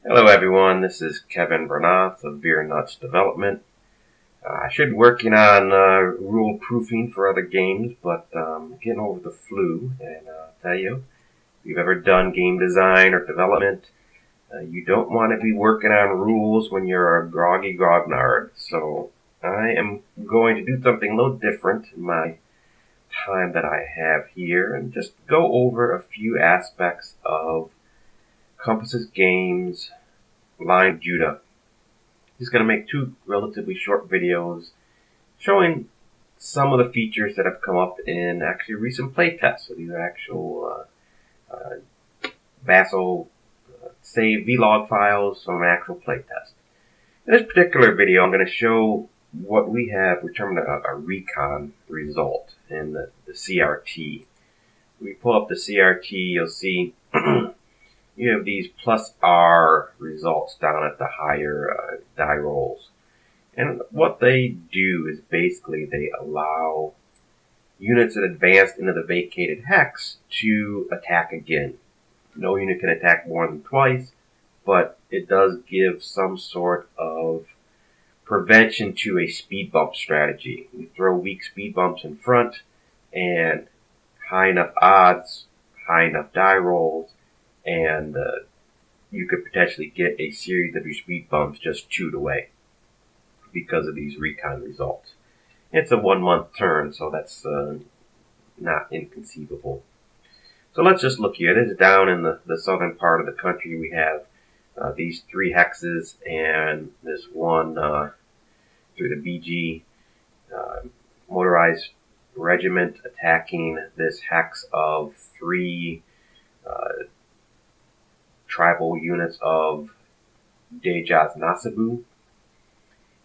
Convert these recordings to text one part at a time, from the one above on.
Hello everyone, this is Kevin Bernath of Beer Nuts Development. I should be working on rule proofing for other games, but getting over the flu, and I'll tell you, if you've ever done game design or development, you don't want to be working on rules when you're a groggy grognard. So I am going to do something a little different in my time that I have here, and just go over a few aspects of Compass's games Line of Judah. He's going to make two relatively short videos showing some of the features that have come up in actually recent playtests. So these are actual Vassal save vlog files from an actual playtest. In this particular video, I'm going to show what we have. We termed a recon result in the CRT. We pull up the CRT, you'll see you have these plus R results down at the higher die rolls. And what they do is basically they allow units that advanced into the vacated hex to attack again. No unit can attack more than twice, but it does give some sort of prevention to a speed bump strategy. You throw weak speed bumps in front and high enough odds, high enough die rolls, and you could potentially get a series of your speed bumps just chewed away because of these recon results. It's a 1 month turn, so that's not inconceivable. So let's just look here. This is down in the southern part of the country. We have these 3 hexes and this one through the BG motorized regiment attacking this hex of 3 tribal units of Dejaz Nasabu.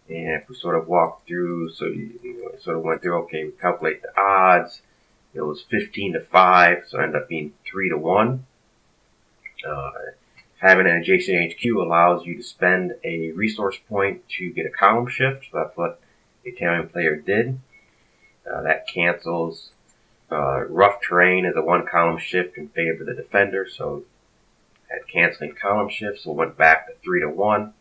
And if we sort of walk through, so sort of went through, okay, we calculate the odds. It was 15-5, so it ended up being 3-1. Having an adjacent HQ allows you to spend a resource point to get a column shift. So that's what the Italian player did. That cancels rough terrain as a 1 column shift in favor of the defender. So had canceling column shifts, so it went back to 3-1.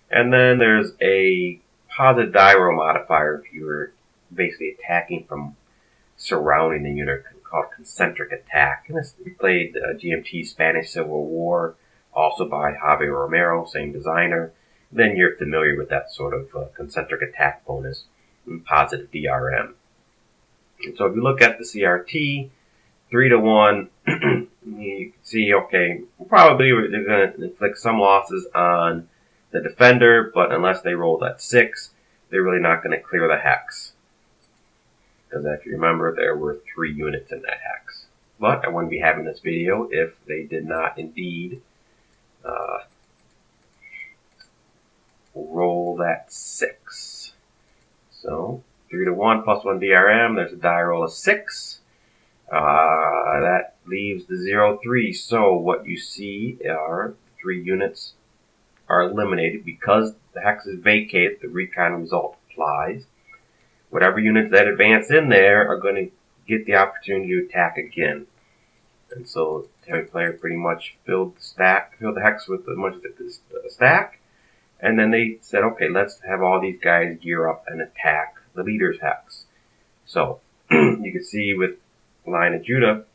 And then there's a positive die roll modifier if you were basically attacking from surrounding the unit, called concentric attack. And this, we played GMT Spanish Civil War, also by Javier Romero, same designer. Then you're familiar with that sort of concentric attack bonus and positive DRM. And so if you look at the CRT, 3-1, you can see, okay, probably they're going to inflict some losses on the defender, but unless they roll that 6, they're really not going to clear the hex. Because if you remember, there were 3 units in that hex. But I wouldn't be having this video if they did not indeed roll that 6. So 3-1 plus 1 DRM, there's a die roll of 6. That leaves the 0-3. So what you see are 3 units are eliminated because the hex is vacated. The recon result applies. Whatever units that advance in there are going to get the opportunity to attack again. And so the Italian player pretty much filled the hex with as much as the stack. And then they said, okay, let's have all these guys gear up and attack the leader's hex. So you can see with Line of Judah,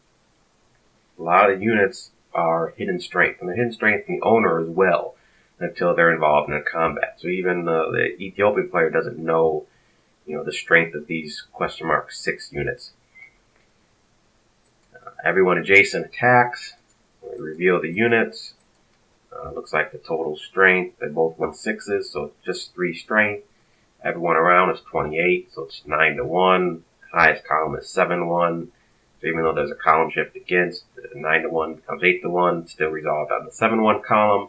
a lot of units are hidden strength, and they're hidden strength from the owner as well until they're involved in a combat. So even the Ethiopian player doesn't know, the strength of these !6 units. Everyone adjacent attacks. We reveal the units. Looks like the total strength, they're both 1/6s, so just 3 strength. Everyone around is 28, so it's 9-1. Highest column is 7-1. So even though there's a column shift against, 9-1 becomes 8-1, still resolved on the 7-1 column.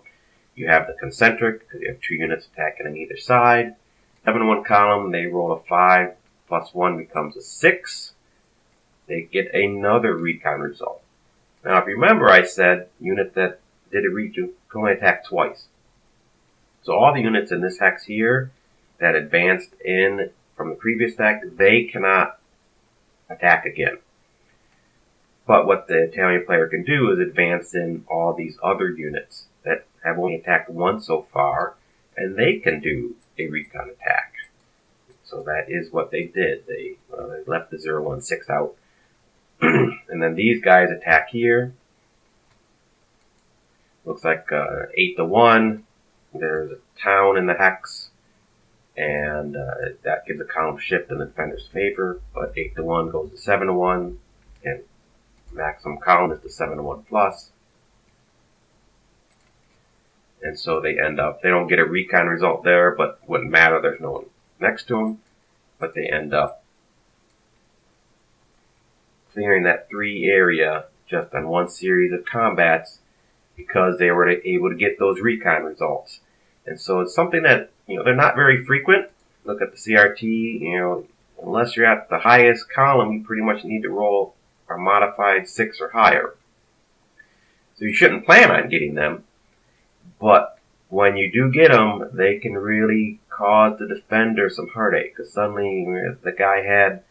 You have the concentric, because you have 2 units attacking on either side. 7-1 column, they roll a 5, plus 1 becomes a 6. They get another recon result. Now, if you remember, I said unit that did a recon can only attack twice. So all the units in this hex here that advanced in from the previous deck, they cannot attack again. But what the Italian player can do is advance in all these other units that have only attacked once so far, and they can do a recon attack. So that is what they did. They left the 016 out. And then these guys attack here. Looks like 8-1. There's a town in the hex, and that gives a column shift in the defender's favor. But 8-1 goes to 7-1, and maximum column is the 7-1 plus. And so they end up, they don't get a recon result there, but wouldn't matter, there's no one next to them. But they end up clearing that 3 area just on one series of combats because they were able to get those recon results. And so it's something that, they're not very frequent. Look at the CRT, unless you're at the highest column, you pretty much need to roll a modified 6 or higher. So you shouldn't plan on getting them. But when you do get them, they can really cause the defender some heartache. Because suddenly the guy had,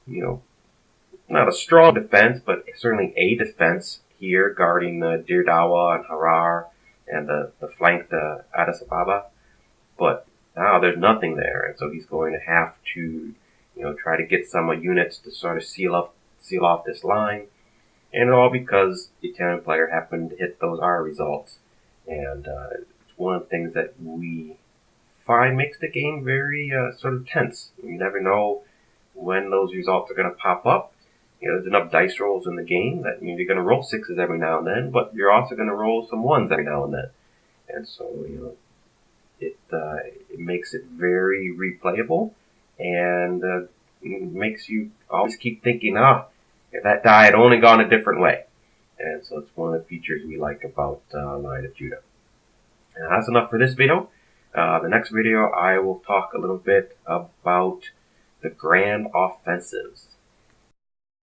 not a strong defense, but certainly a defense here guarding the Dirdawa and Harar and the flanked Addis Ababa. But now there's nothing there. And so he's going to have to, try to get some units to sort of seal off this line. And all because the Italian player happened to hit those R results. And it's one of the things that we find makes the game very sort of tense. You never know when those results are going to pop up. There's enough dice rolls in the game that you're going to roll 6s every now and then, but you're also going to roll some 1s every now and then. And so, it makes it very replayable, and it makes you always keep thinking, if that die had only gone a different way. And so it's one of the features we like about Lion of Judah. And that's enough for this video. The next video, I will talk a little bit about the grand offensives.